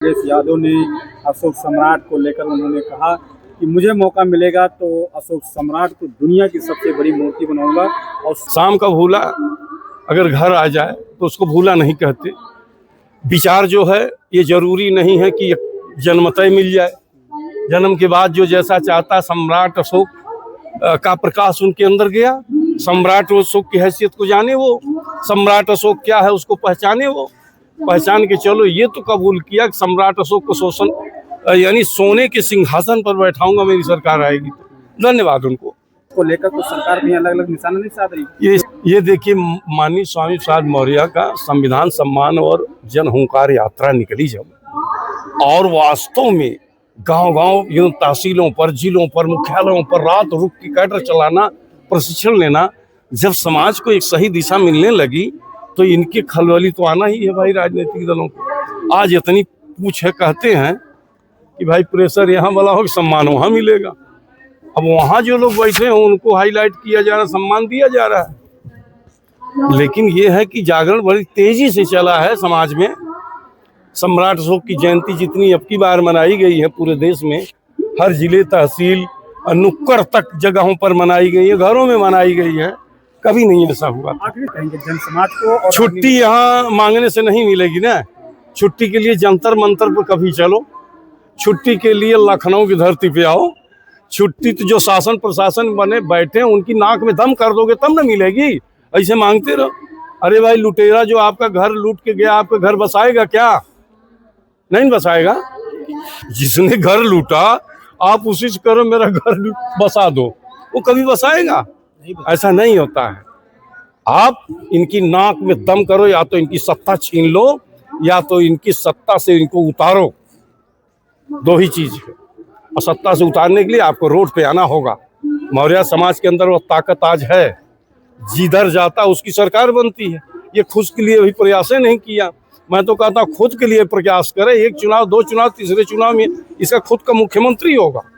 अखिलेश यादव ने अशोक सम्राट को लेकर उन्होंने कहा कि मुझे मौका मिलेगा तो अशोक सम्राट को दुनिया की सबसे बड़ी मूर्ति बनाऊंगा। और शाम का भूला अगर घर आ जाए तो उसको भूला नहीं कहते। विचार जो है ये जरूरी नहीं है कि जन्मतः मिल जाए। जन्म के बाद जो जैसा चाहता, सम्राट अशोक का प्रकाश उनके अंदर गया। सम्राट अशोक की हैसियत को जाने, वो सम्राट अशोक क्या है उसको पहचाने, वो पहचान के चलो। ये तो कबूल किया कि सम्राट अशोक को शोषण यानी सोने के सिंहासन पर बैठाऊंगा मेरी सरकार आएगी तो। धन्यवाद उनको को लेकर तो सरकार भी अलग अलग निशाना नहीं साध रही। ये देखिए, माननीय स्वामी प्रसाद मौर्य का संविधान सम्मान और जन हुंकार यात्रा निकली जब, और वास्तव में गांव-गांव तहसीलों पर, जिलों पर, मुख्यालयों पर रात रुक के कैडर चलाना, प्रशिक्षण लेना, जब समाज को एक सही दिशा मिलने लगी तो इनके खलबली तो आना ही है भाई राजनीतिक दलों को। आज इतनी पूछ है, कहते हैं कि भाई प्रेशर यहाँ वाला हो, सम्मान वहाँ मिलेगा। अब वहाँ जो लोग बैठे हैं उनको हाईलाइट किया जा रहा है, सम्मान दिया जा रहा है। लेकिन ये है कि जागरण बड़ी तेजी से चला है समाज में। सम्राट अशोक की जयंती जितनी अब की बार मनाई गई है पूरे देश में, हर जिले, तहसील, नुक्कड़ तक जगहों पर मनाई गई है, घरों में मनाई गई है, कभी नहीं ऐसा हुआ। जन समाज को छुट्टी यहाँ मांगने से नहीं मिलेगी ना। छुट्टी के लिए जंतर मंतर पर कभी चलो, छुट्टी के लिए लखनऊ की धरती पे आओ। छुट्टी तो जो शासन प्रशासन बने बैठे उनकी नाक में दम कर दोगे तब ना मिलेगी। ऐसे मांगते रहो। अरे भाई, लुटेरा जो आपका घर लूट के गया, आपका घर बसाएगा क्या? नहीं बसाएगा। जिसने घर लूटा आप उसी से करो मेरा घर बसा दो, वो कभी बसाएगा? ऐसा नहीं होता है। आप इनकी नाक में दम करो, या तो इनकी सत्ता छीन लो या तो इनकी सत्ता से इनको उतारो। दो ही चीज है। और सत्ता से उतारने के लिए आपको रोड पे आना होगा। मौर्य समाज के अंदर वो ताकत आज है, जिधर जाता उसकी सरकार बनती है। ये खुद के लिए भी प्रयास नहीं किया। मैं तो कहता हूँ खुद के लिए प्रयास करे। एक चुनाव, दो चुनाव, तीसरे चुनाव में इसका खुद का मुख्यमंत्री होगा।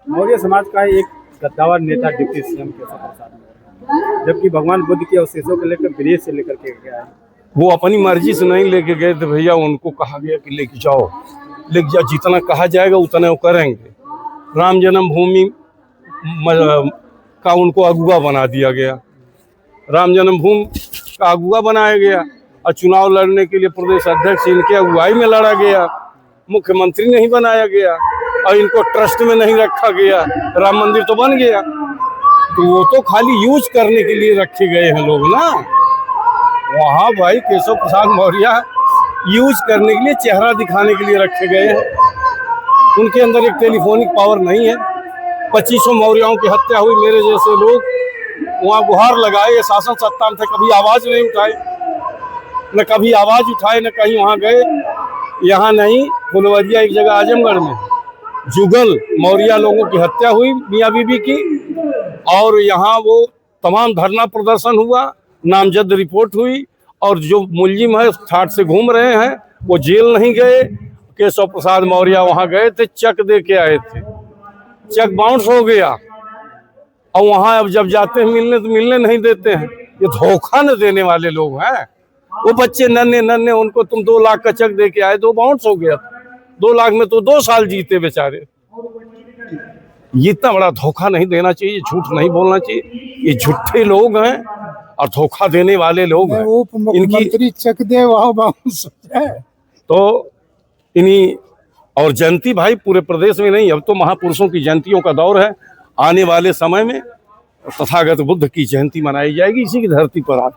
मौर्य समाज का एक गद्दावर नेता डिप्टी सीएम केशव प्रसाद मौर्य, जबकि भगवान बुद्ध के अवशेषों को लेकर विदेश से लेकर के गया है। वो अपनी मर्जी से नहीं लेके गए थे भैया, उनको कहा गया कि लेके जाओ, जितना कहा जाएगा उतना वो करेंगे। राम जन्मभूमि का उनको अगुवा बना दिया गया, राम जन्मभूमि का अगुवा बनाया गया, और चुनाव लड़ने के लिए प्रदेश अध्यक्ष इनके अगुवाई में लड़ा गया। मुख्यमंत्री नहीं बनाया गया और इनको ट्रस्ट में नहीं रखा गया। राम मंदिर तो बन गया, तो वो तो खाली यूज करने के लिए रखे गए हैं लोग ना। वहाँ भाई केशव प्रसाद मौर्य यूज करने के लिए, चेहरा दिखाने के लिए रखे गए हैं। उनके अंदर एक टेलीफोनिक पावर नहीं है। 2500 मौर्यों की हत्या हुई, मेरे जैसे लोग वहाँ गुहार लगाए, ये शासन सत्ता में थे, कभी आवाज नहीं उठाए, न कभी आवाज उठाए, न कहीं वहाँ गए। यहाँ नहीं, फुलवरिया एक जगह आजमगढ़ में जुगल मौर्य लोगों की हत्या हुई, मियाँ बीबी की, और यहाँ वो तमाम धरना प्रदर्शन हुआ, नामजद रिपोर्ट हुई, और जो मुलजिम है ठाट से घूम रहे हैं वो जेल नहीं गए। केशव प्रसाद मौर्य वहाँ गए थे, चेक दे के आए थे, चेक बाउंस हो गया, और वहाँ अब जब जाते हैं मिलने तो मिलने नहीं देते हैं। ये धोखा न देने वाले लोग हैं। वो बच्चे नन्हे नन्हे, उनको तुम 2 लाख का चेक दे के आए, 2 बाउंस हो गया। 2 लाख में तो 2 साल जीते बेचारे। ये इतना बड़ा धोखा नहीं देना चाहिए, झूठ नहीं बोलना चाहिए। ये झूठे लोग हैं और धोखा देने वाले लोग हैं। इनकी चेक दे वहाँ बाउंस तो इन्हीं, और जयंती भाई पूरे प्रदेश में नहीं, अब तो महापुरुषों की जयंतियों का दौर है। आने वाले समय में तथागत बुद्ध की जयंती मनाई जाएगी इसी की धरती पर। आज